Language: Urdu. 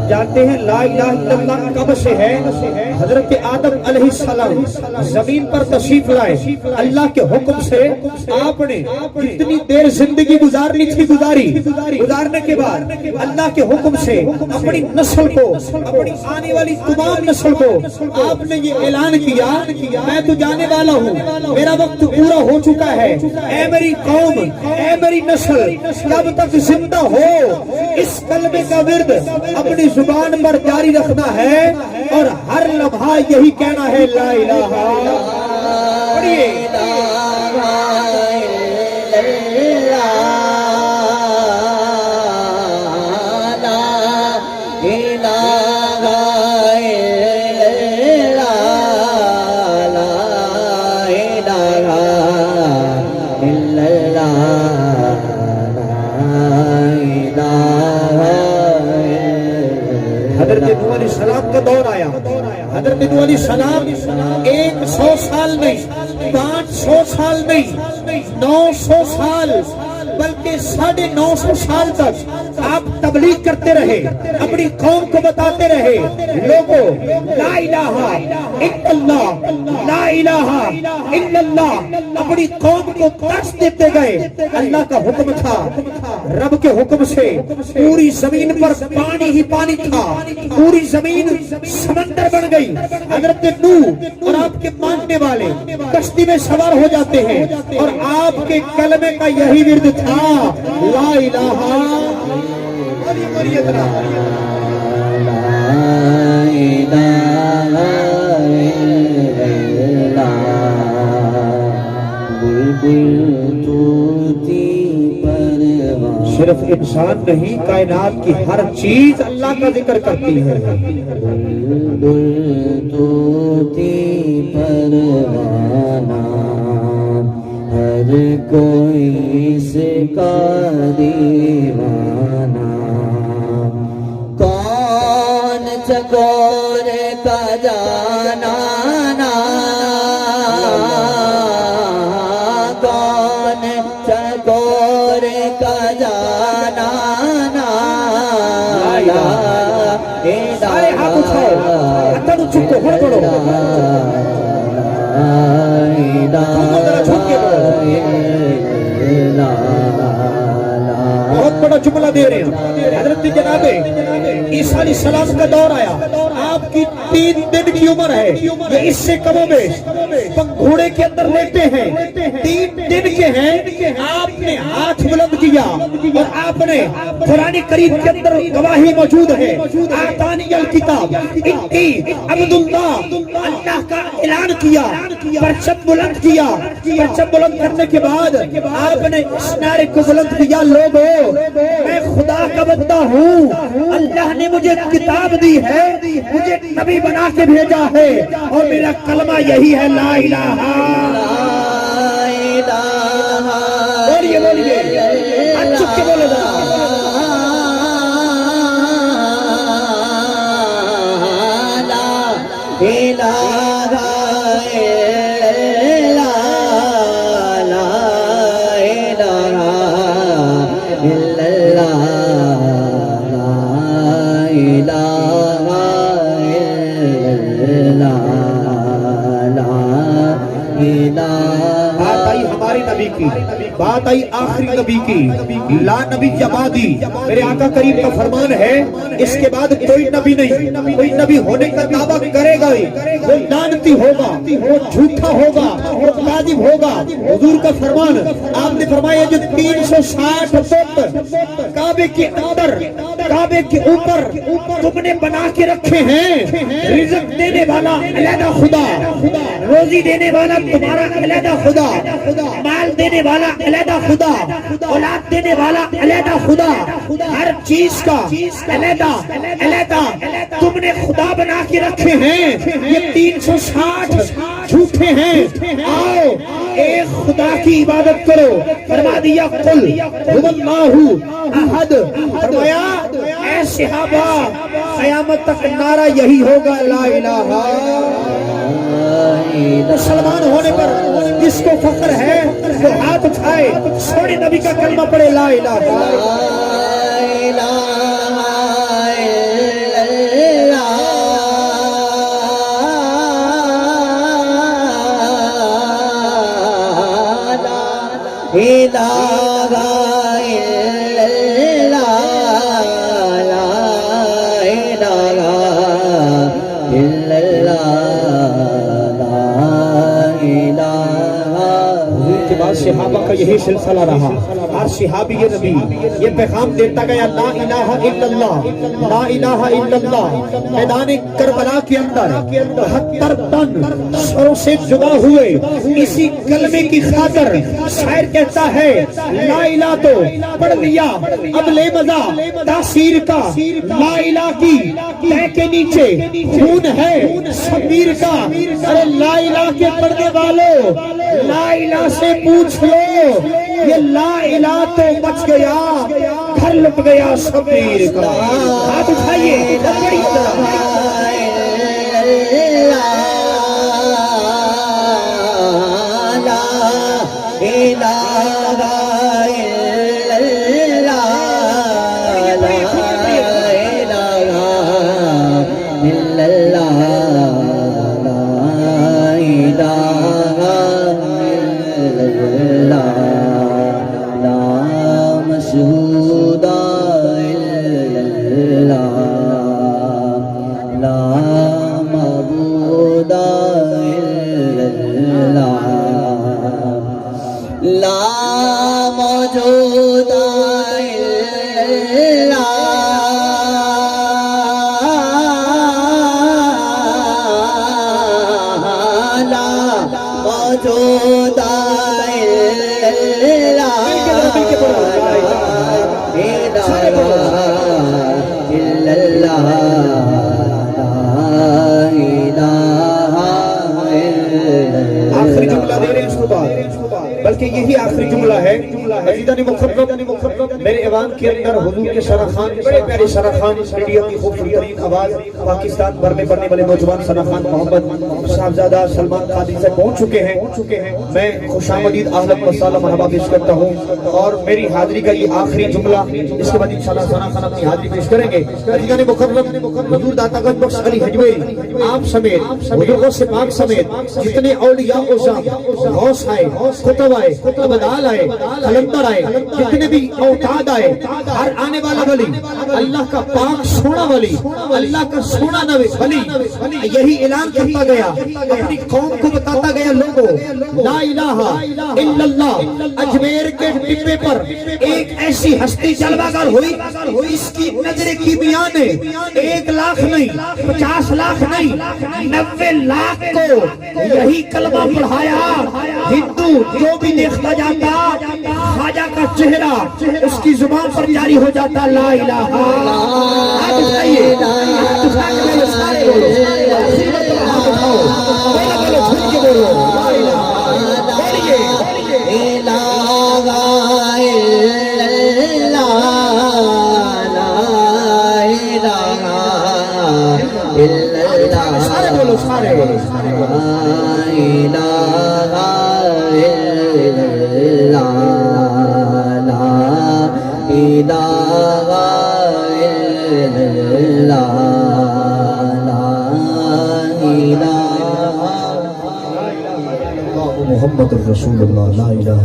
جانتے ہیں لا الہ الا اللہ کب سے ہے؟ حضرت آدم علیہ السلام زمین پر تشریف لائے، اللہ کے حکم سے آپ نے جتنی دیر زندگی گزارنی تھی گزارنے کے بعد اللہ کے حکم سے اپنی نسل کو، اپنی آنے والی تمام نسل کو آپ نے یہ اعلان کیا میں تو جانے والا ہوں، میرا وقت پورا ہو چکا ہے، اے میری قوم، اے میری نسل، جب تک زندہ ہو اس کلمے کا ورد اپنی زبان پر جاری رکھنا ہے اور ہر لمحہ یہی کہنا ہے لا الہ پڑھیے کا دور آیا، حضرت نوح علیہ السلام 100 سال نہیں، 500 سال نہیں، 900 سال بلکہ 950 سال تک آپ تبلیغ کرتے رہے، اپنی قوم کو بتاتے رہے لوگوں لا الہ الا اللہ، لا الہ الا اللہ، اپنی قوم کو درس دیتے گئے۔ اللہ کا حکم تھا، رب کے حکم سے پوری زمین پر پانی ہی پانی تھا، پوری زمین سمندر بن گئی۔ حضرت نوح اور آپ کے ماننے والے کشتی میں سوار ہو جاتے ہیں اور آپ کے کلمے کا یہی ورد تھا لا الہ صرف انسان نہیں، کائنات کی ہر چیز اللہ کا ذکر کرتی ہے۔ ہر کوئی اس کا دیوانہ، کون چکور کا جانا نا، کون چکور کا جانا نا، سارے ہاتھ اٹھاؤ، اتنا چکو ہر بڑھو بہت بڑا جملہ دے رہے ہیں۔ حضرت جناب عیسیٰ علیہ السلام کا دور آیا، آپ کی 3 دن کی عمر ہے، یہ اس سے کم و بیش گھوڑے کے اندر لیٹے ہیں، 3 دن کے ہیں، آپ نے ہاتھ بلند کیا اور آپ نے قرآن کریم کے اندر گواہی موجود ہے، آتانی الکتاب انی عبداللہ، اللہ کا اعلان کیا، پرچم بلند کیا، پرچم بلند کرنے کے بعد آپ نے اس نعرے کو بلند کیا، لوگوں میں خدا کا بندہ ہوں، اللہ نے مجھے کتاب دی ہے، مجھے نبی بنا کے بھیجا ہے اور میرا کلمہ یہی ہے لا الہ الا اللہ۔ بولیے بولیے ہاتھ چک کے بولے ذرا لا الہ بات آئی آخری نبی کی، لا نبی بعدی، میرے آقا کریم کا فرمان ہے اس کے بعد کوئی نبی نہیں، کوئی نبی ہونے کا دعویٰ کرے گا ہی وہ لعنتی ہوگا، وہ جھوٹا ہوگا، وہ کاذب ہوگا۔ حضور کا فرمان، آپ نے فرمایا جو 360 فٹ کعبے کے اندر، کعبے کے اوپر تم نے بنا کے رکھے ہیں، رزق دینے والا علیحدہ خدا، روزی دینے والا تمہارا علیحدہ خدا، مال دینے والا علیحدہ خدا، اولاد دینے والا علیحدہ خدا، ہر چیز کا علیحدہ علیحدہ تم نے خدا بنا کے رکھے ہیں، یہ 360 جھوٹے ہیں، آؤ ایک خدا کی عبادت کرو۔ فرما دیا قل هو اللہ احد، فرمایا اے صحابہ قیامت تک نعرہ یہی ہوگا لا الہ سونے نبی کا کلمہ پڑھے لا الہ الا صحابہ کا یہی سلسلہ رہا. ہر صحابی نبی یہ پیغام دیتا گیا لا الہ الا اللہ لا الہ الا اللہ. میدان کربلا کے اندر 72 تن سروں سے جدا ہوئے اسی کلمے کی خاطر. شاعر کہتا ہے لا الہ تو پڑھ لیا اب لے مزہ تاثیر کا. لا الہ کی تہ کے نیچے خون ہے شبیر کا. ارے لا الہ کے پڑھنے والوں لا الہ سے پوچھ لو یہ لا الہ تو بچ گیا گھر لٹ گیا شبیر کا. ہاتھ اٹھائیے بڑی آخری جملہ دے رہے ہیں اس کو بعد بلکہ یہی آخری جملہ ہے. عزیزان مکرم میرے ایوان کے اندر حضور کے شرخان بڑے پیارے شرخان انڈیا کی خوبصورت ترین آواز پاکستان بھر میں پڑھنے والے نوجوان شرخان محمد صاحبزادہ سلمان قادری سے پہنچ چکے ہیں. میں خوش آمدید اہلا وسہلا مرحبا پیش کرتا ہوں اور میری حاضری کا یہ آخری جملہ اس کے بعد انشاءاللہ شرخان اپنی حاضری پیش کریں گے. عزیزان مکرم حضور داتا گنج بخش علی حجویری آپ سمیت حضور سے پاک سمیت جتنے اولیاء غوث آئے خطب آئے عبدال آئے قلندر آئے جتنے بھی اوتاد آئے ہر آنے والا ولی اللہ کا پاک سونا ولی اللہ کا سونا ولی یہی اعلان کرتا گیا اپنی قوم کو بتاتا گیا لوگوں لا الہ الا اللہ. اجمیر کے ٹپے پر ایک ایسی ہستی جلوہ گر ہوئی اس کی نظر کیمیا نے 1 لاکھ نہیں 50 لاکھ نہیں 90 لاکھ کو یہی کلمہ پڑھایا. ہندو جو بھی دیکھتا جاتا خواجہ کا چہرہ اس کی زبان پر جاری ہو جاتا لا الہ. آپ بتائیے سارے بولو سارے محمد الرسول اللہ لا الہ